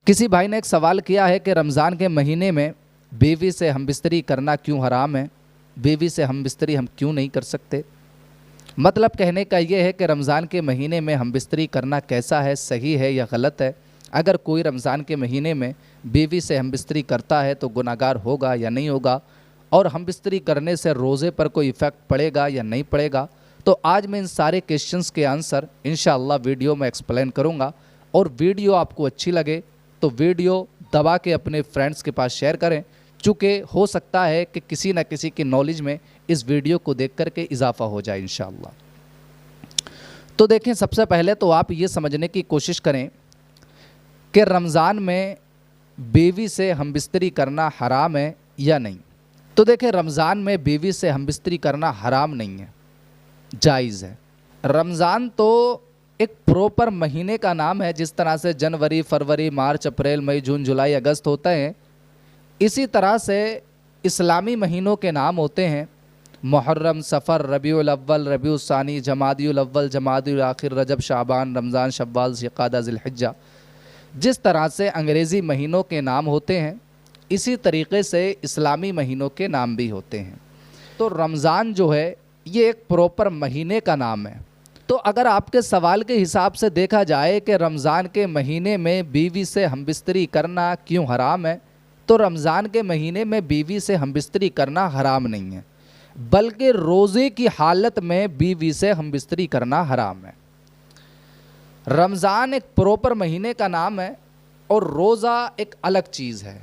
کسی بھائی نے ایک سوال کیا ہے کہ رمضان کے مہینے میں بیوی سے ہم بستری کرنا کیوں حرام ہے؟ بیوی سے ہم بستری ہم کیوں نہیں کر سکتے؟ مطلب کہنے کا یہ ہے کہ رمضان کے مہینے میں ہم بستری کرنا کیسا ہے، صحیح ہے یا غلط ہے؟ اگر کوئی رمضان کے مہینے میں بیوی سے ہم بستری کرتا ہے تو گناہ گار ہوگا یا نہیں ہوگا، اور ہم بستری کرنے سے روزے پر کوئی ایفیکٹ پڑے گا یا نہیں پڑے گا؟ تو آج میں ان سارے کویشچنز کے آنسر انشاءاللہ ویڈیو میں ایکسپلین کروں گا، اور ویڈیو آپ کو اچھی لگے تو ویڈیو دبا کے اپنے فرینڈس کے پاس شیئر کریں، چونکہ ہو سکتا ہے کہ کسی نہ کسی کی نالج میں اس ویڈیو کو دیکھ کر کے اضافہ ہو جائے انشاءاللہ۔ تو دیکھیں، سب سے پہلے تو آپ یہ سمجھنے کی کوشش کریں کہ رمضان میں بیوی سے ہم بستری کرنا حرام ہے یا نہیں۔ تو دیکھیں، رمضان میں بیوی سے ہم بستری کرنا حرام نہیں ہے، جائز ہے۔ رمضان تو ایک پروپر مہینے کا نام ہے، جس طرح سے جنوری، فروری، مارچ، اپریل، مئی، جون، جولائی، اگست ہوتے ہیں، اسی طرح سے اسلامی مہینوں کے نام ہوتے ہیں: محرم، صفر، ربیع الاول، ربیع الثانی، جمادی الاول، جمادی الاخر، رجب، شعبان، رمضان، شوال، ذوالقعدہ، ذی الحجہ۔ جس طرح سے انگریزی مہینوں کے نام ہوتے ہیں، اسی طریقے سے اسلامی مہینوں کے نام بھی ہوتے ہیں۔ تو رمضان جو ہے یہ ایک پروپر مہینے کا نام ہے۔ تو اگر آپ کے سوال کے حساب سے دیکھا جائے کہ رمضان کے مہینے میں بیوی سے ہم بستری کرنا کیوں حرام ہے، تو رمضان کے مہینے میں بیوی سے ہم بستری کرنا حرام نہیں ہے، بلکہ روزے کی حالت میں بیوی سے ہم بستری کرنا حرام ہے۔ رمضان ایک پروپر مہینے کا نام ہے اور روزہ ایک الگ چیز ہے۔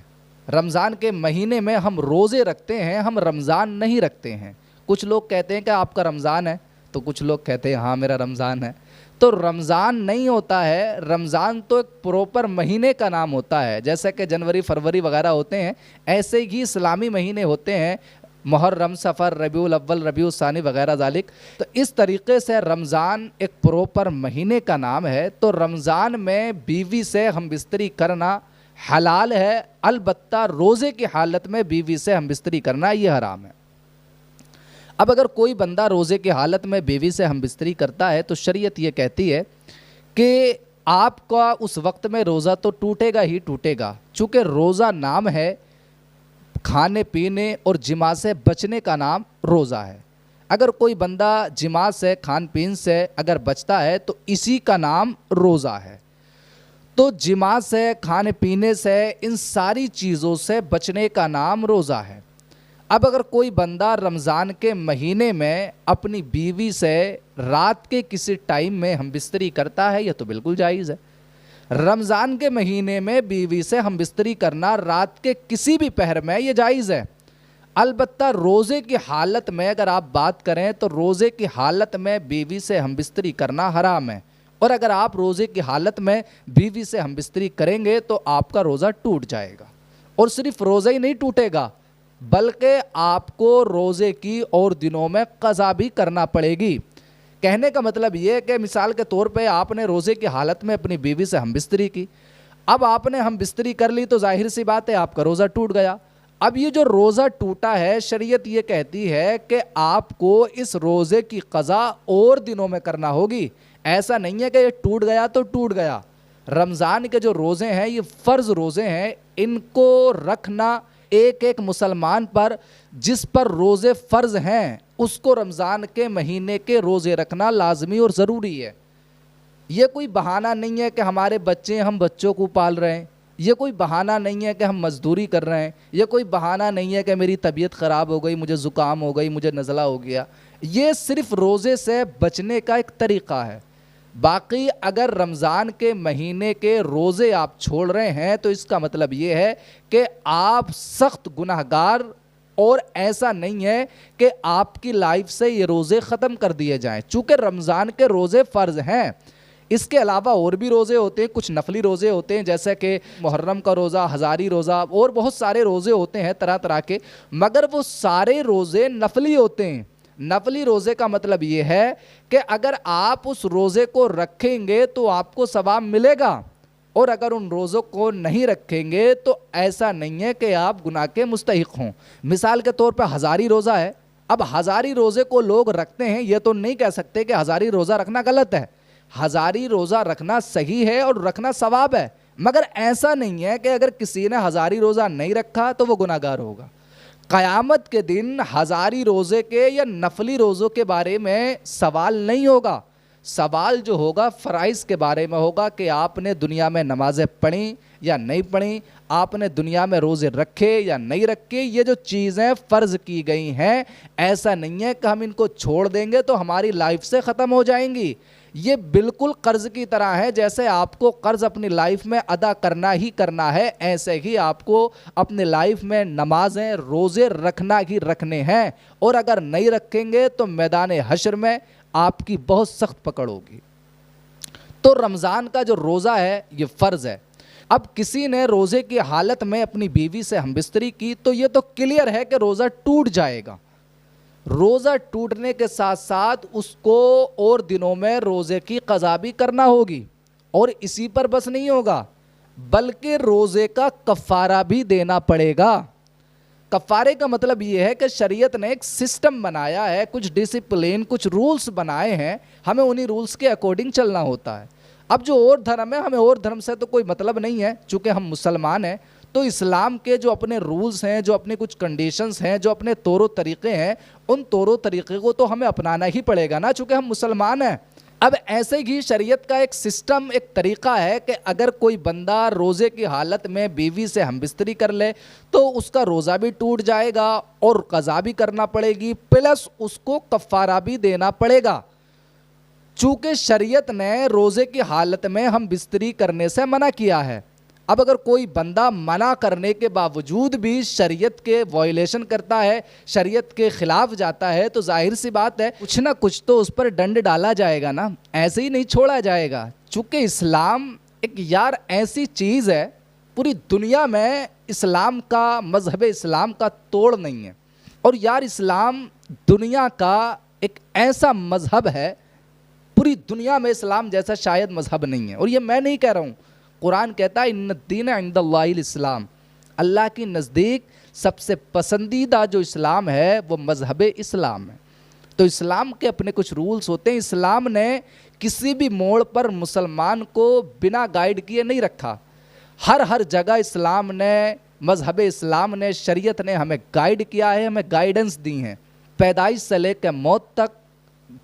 رمضان کے مہینے میں ہم روزے رکھتے ہیں، ہم رمضان نہیں رکھتے ہیں۔ کچھ لوگ کہتے ہیں کہ آپ کا رمضان ہے، تو کچھ لوگ کہتے ہیں ہاں میرا رمضان ہے۔ تو رمضان نہیں ہوتا ہے، رمضان تو ایک پروپر مہینے کا نام ہوتا ہے۔ جیسے کہ جنوری، فروری وغیرہ ہوتے ہیں، ایسے ہی اسلامی مہینے ہوتے ہیں: محرم، صفر، ربیع الاول، ربیع الثانی وغیرہ ذالک۔ تو اس طریقے سے رمضان ایک پروپر مہینے کا نام ہے۔ تو رمضان میں بیوی سے ہم بستری کرنا حلال ہے، البتہ روزے کی حالت میں بیوی سے ہم بستری کرنا یہ حرام ہے۔ اب اگر کوئی بندہ روزے کی حالت میں بیوی سے ہم بستری کرتا ہے تو شریعت یہ کہتی ہے کہ آپ کا اس وقت میں روزہ تو ٹوٹے گا ہی ٹوٹے گا، چونکہ روزہ نام ہے، کھانے پینے اور جماع سے بچنے کا نام روزہ ہے۔ اگر کوئی بندہ جماع سے، کھان پین سے اگر بچتا ہے تو اسی کا نام روزہ ہے۔ تو جماع سے، کھانے پینے سے، ان ساری چیزوں سے بچنے کا نام روزہ ہے۔ اب اگر کوئی بندہ رمضان کے مہینے میں اپنی بیوی سے رات کے کسی ٹائم میں ہم بستری کرتا ہے، یہ تو بالکل جائز ہے۔ رمضان کے مہینے میں بیوی سے ہم بستری کرنا رات کے کسی بھی پہر میں یہ جائز ہے۔ البتہ روزے کی حالت میں اگر آپ بات کریں تو روزے کی حالت میں بیوی سے ہم بستری کرنا حرام ہے، اور اگر آپ روزے کی حالت میں بیوی سے ہم بستری کریں گے تو آپ کا روزہ ٹوٹ جائے گا، اور صرف روزہ ہی نہیں ٹوٹے گا بلکہ آپ کو روزے کی اور دنوں میں قضا بھی کرنا پڑے گی۔ کہنے کا مطلب یہ ہے کہ مثال کے طور پہ آپ نے روزے کی حالت میں اپنی بیوی سے ہم بستری کی، اب آپ نے ہم بستری کر لی تو ظاہر سی بات ہے آپ کا روزہ ٹوٹ گیا۔ اب یہ جو روزہ ٹوٹا ہے، شریعت یہ کہتی ہے کہ آپ کو اس روزے کی قضا اور دنوں میں کرنا ہوگی۔ ایسا نہیں ہے کہ یہ ٹوٹ گیا تو ٹوٹ گیا۔ رمضان کے جو روزے ہیں یہ فرض روزے ہیں، ان کو رکھنا ایک ایک مسلمان پر، جس پر روزے فرض ہیں، اس کو رمضان کے مہینے کے روزے رکھنا لازمی اور ضروری ہے۔ یہ کوئی بہانہ نہیں ہے کہ ہمارے بچے، ہم بچوں کو پال رہے ہیں، یہ کوئی بہانہ نہیں ہے کہ ہم مزدوری کر رہے ہیں، یہ کوئی بہانہ نہیں ہے کہ میری طبیعت خراب ہو گئی، مجھے زکام ہو گئی، مجھے نزلہ ہو گیا۔ یہ صرف روزے سے بچنے کا ایک طریقہ ہے۔ باقی اگر رمضان کے مہینے کے روزے آپ چھوڑ رہے ہیں تو اس کا مطلب یہ ہے کہ آپ سخت گناہگار، اور ایسا نہیں ہے کہ آپ کی لائف سے یہ روزے ختم کر دیے جائیں، چونکہ رمضان کے روزے فرض ہیں۔ اس کے علاوہ اور بھی روزے ہوتے ہیں، کچھ نفلی روزے ہوتے ہیں، جیسے کہ محرم کا روزہ، ہزاری روزہ، اور بہت سارے روزے ہوتے ہیں طرح طرح کے، مگر وہ سارے روزے نفلی ہوتے ہیں۔ نفلی روزے کا مطلب یہ ہے کہ اگر آپ اس روزے کو رکھیں گے تو آپ کو ثواب ملے گا، اور اگر ان روزوں کو نہیں رکھیں گے تو ایسا نہیں ہے کہ آپ گناہ کے مستحق ہوں۔ مثال کے طور پہ ہزاری روزہ ہے، اب ہزاری روزے کو لوگ رکھتے ہیں، یہ تو نہیں کہہ سکتے کہ ہزاری روزہ رکھنا غلط ہے۔ ہزاری روزہ رکھنا صحیح ہے اور رکھنا ثواب ہے، مگر ایسا نہیں ہے کہ اگر کسی نے ہزاری روزہ نہیں رکھا تو وہ گناہ گار ہوگا۔ قیامت کے دن ہزاری روزے کے یا نفلی روزوں کے بارے میں سوال نہیں ہوگا، سوال جو ہوگا فرائض کے بارے میں ہوگا کہ آپ نے دنیا میں نمازیں پڑھیں یا نہیں پڑھیں، آپ نے دنیا میں روزے رکھے یا نہیں رکھے۔ یہ جو چیزیں فرض کی گئی ہیں، ایسا نہیں ہے کہ ہم ان کو چھوڑ دیں گے تو ہماری لائف سے ختم ہو جائیں گی۔ یہ بالکل قرض کی طرح ہے، جیسے آپ کو قرض اپنی لائف میں ادا کرنا ہی کرنا ہے، ایسے ہی آپ کو اپنی لائف میں نمازیں روزے رکھنا ہی رکھنے ہیں، اور اگر نہیں رکھیں گے تو میدان حشر میں آپ کی بہت سخت پکڑ ہوگی۔ تو رمضان کا جو روزہ ہے یہ فرض ہے۔ اب کسی نے روزے کی حالت میں اپنی بیوی سے ہم بستری کی تو یہ تو کلیئر ہے کہ روزہ ٹوٹ جائے گا۔ روزہ ٹوٹنے کے ساتھ ساتھ اس کو اور دنوں میں روزے کی قضا بھی کرنا ہوگی، اور اسی پر بس نہیں ہوگا بلکہ روزے کا کفارہ بھی دینا پڑے گا۔ کفارے کا مطلب یہ ہے کہ شریعت نے ایک سسٹم بنایا ہے، کچھ ڈسپلین، کچھ رولز بنائے ہیں، ہمیں انہی رولز کے اکارڈنگ چلنا ہوتا ہے۔ اب جو اور دھرم ہے، ہمیں اور دھرم سے تو کوئی مطلب نہیں ہے، چونکہ ہم مسلمان ہیں، تو اسلام کے جو اپنے رولز ہیں، جو اپنی کچھ کنڈیشنز ہیں، جو اپنے طور و طریقے ہیں، ان طور و طریقے کو تو ہمیں اپنانا ہی پڑے گا نا، چونکہ ہم مسلمان ہیں۔ اب ایسے ہی شریعت کا ایک سسٹم، ایک طریقہ ہے کہ اگر کوئی بندہ روزے کی حالت میں بیوی سے ہم بستری کر لے تو اس کا روزہ بھی ٹوٹ جائے گا اور قضا بھی کرنا پڑے گی، پلس اس کو کفارہ بھی دینا پڑے گا۔ چونکہ شریعت نے روزے کی حالت میں ہم بستری کرنے سے منع کیا ہے۔ اب اگر کوئی بندہ منع کرنے کے باوجود بھی شریعت کے وائلیشن کرتا ہے، شریعت کے خلاف جاتا ہے، تو ظاہر سی بات ہے کچھ نہ کچھ تو اس پر ڈنڈ ڈالا جائے گا نا، ایسے ہی نہیں چھوڑا جائے گا۔ چونکہ اسلام ایک یار ایسی چیز ہے، پوری دنیا میں اسلام کا، مذہب اسلام کا توڑ نہیں ہے، اور یار اسلام دنیا کا ایک ایسا مذہب ہے، پوری دنیا میں اسلام جیسا شاید مذہب نہیں ہے۔ اور یہ میں نہیں کہہ رہا ہوں، قرآن کہتا ہے ان الدین عند اللہ الاسلام، اللہ کی نزدیک سب سے پسندیدہ جو اسلام ہے وہ مذہب اسلام ہے۔ تو اسلام کے اپنے کچھ رولز ہوتے ہیں۔ اسلام نے کسی بھی موڑ پر مسلمان کو بنا گائیڈ کیے نہیں رکھا، ہر جگہ اسلام نے، مذہب اسلام نے، شریعت نے ہمیں گائیڈ کیا ہے، ہمیں گائیڈنس دی ہیں، پیدائش سے لے کر موت تک،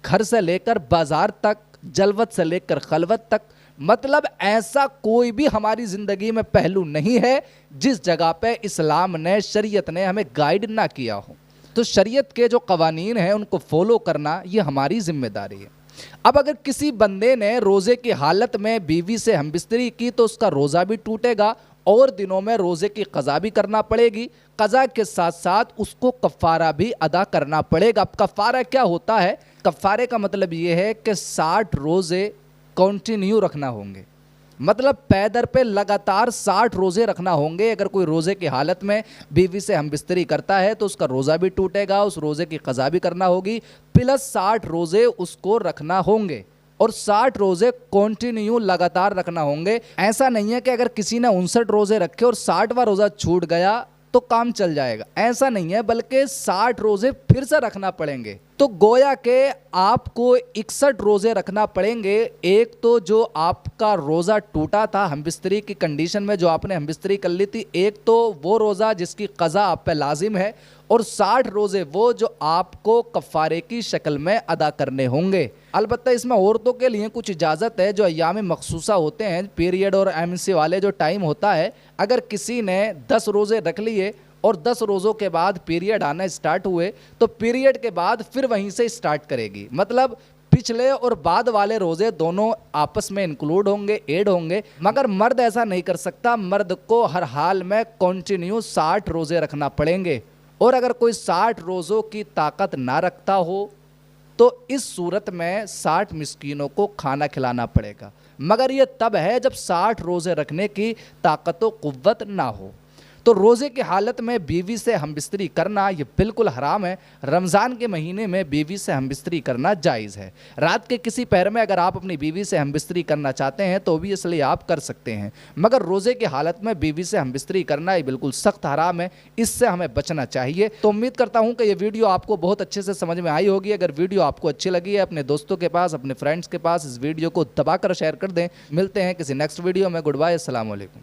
گھر سے لے کر بازار تک، جلوت سے لے کر خلوت تک۔ مطلب ایسا کوئی بھی ہماری زندگی میں پہلو نہیں ہے جس جگہ پہ اسلام نے، شریعت نے ہمیں گائیڈ نہ کیا ہو۔ تو شریعت کے جو قوانین ہیں ان کو فالو کرنا یہ ہماری ذمہ داری ہے۔ اب اگر کسی بندے نے روزے کی حالت میں بیوی سے ہم بستری کی تو اس کا روزہ بھی ٹوٹے گا اور دنوں میں روزے کی قضا بھی کرنا پڑے گی، قضا کے ساتھ ساتھ اس کو کفارہ بھی ادا کرنا پڑے گا۔ اب کفارہ کیا ہوتا ہے؟ کفارے کا مطلب یہ ہے کہ 60 روزے کنٹینیو رکھنا ہوں گے، مطلب پے در پہ لگاتار 60 روزے رکھنا ہوں گے۔ اگر کوئی روزے کی حالت میں بیوی سے ہم بستری کرتا ہے تو اس کا روزہ بھی ٹوٹے گا، اس روزے کی قضا بھی کرنا ہوگی، پلس 60 روزے اس کو رکھنا ہوں گے، اور 60 روزے کنٹینیو لگاتار رکھنا ہوں گے۔ ایسا نہیں ہے کہ اگر کسی نے 59 روزے رکھے اور 60واں روزہ چھوٹ گیا تو کام چل جائے گا، ایسا نہیں ہے، بلکہ 60 روزے پھر سے رکھنا پڑیں گے۔ تو گویا کہ آپ کو 61 روزے رکھنا پڑیں گے۔ ایک تو جو آپ کا روزہ ٹوٹا تھا ہم بستری کی کنڈیشن میں، جو آپ نے ہم بستری کر لی تھی، ایک تو وہ روزہ جس کی قضا آپ پہ لازم ہے، اور 60 روزے وہ جو آپ کو کفارے کی شکل میں ادا کرنے ہوں گے۔ البتہ اس میں عورتوں کے لیے کچھ اجازت ہے، جو ایام مخصوصہ ہوتے ہیں، پیریڈ اور ایمسی والے جو ٹائم ہوتا ہے، اگر کسی نے 10 روزے رکھ لیے اور 10 روزوں کے بعد پیریڈ آنا اسٹارٹ ہوئے تو پیریڈ کے بعد پھر وہیں سے اسٹارٹ کرے گی، مطلب پچھلے اور بعد والے روزے دونوں آپس میں انکلوڈ ہوں گے، ایڈ ہوں گے۔ مگر مرد ایسا نہیں کر سکتا، مرد کو ہر حال میں کنٹینیو 60 روزے رکھنا پڑیں گے، اور اگر کوئی 60 روزوں کی طاقت نہ رکھتا ہو تو اس صورت میں 60 مسکینوں کو کھانا کھلانا پڑے گا، مگر یہ تب ہے جب 60 روزے رکھنے کی طاقت و قوت نہ ہو۔ تو روزے کی حالت میں بیوی سے ہم بستری کرنا یہ بالکل حرام ہے۔ رمضان کے مہینے میں بیوی سے ہم بستری کرنا جائز ہے۔ رات کے کسی پہر میں اگر آپ اپنی بیوی سے ہم بستری کرنا چاہتے ہیں تو بھی اس لیے آپ کر سکتے ہیں، مگر روزے کی حالت میں بیوی سے ہم بستری کرنا یہ بالکل سخت حرام ہے، اس سے ہمیں بچنا چاہیے۔ تو امید کرتا ہوں کہ یہ ویڈیو آپ کو بہت اچھے سے سمجھ میں آئی ہوگی۔ اگر ویڈیو آپ کو اچھی لگی ہے اپنے دوستوں کے پاس، اپنے فرینڈس کے پاس اس ویڈیو کو دبا کر شیئر کر دیں۔ ملتے ہیں کسی نیکسٹ ویڈیو میں۔ گڈ بائے، السلام علیکم۔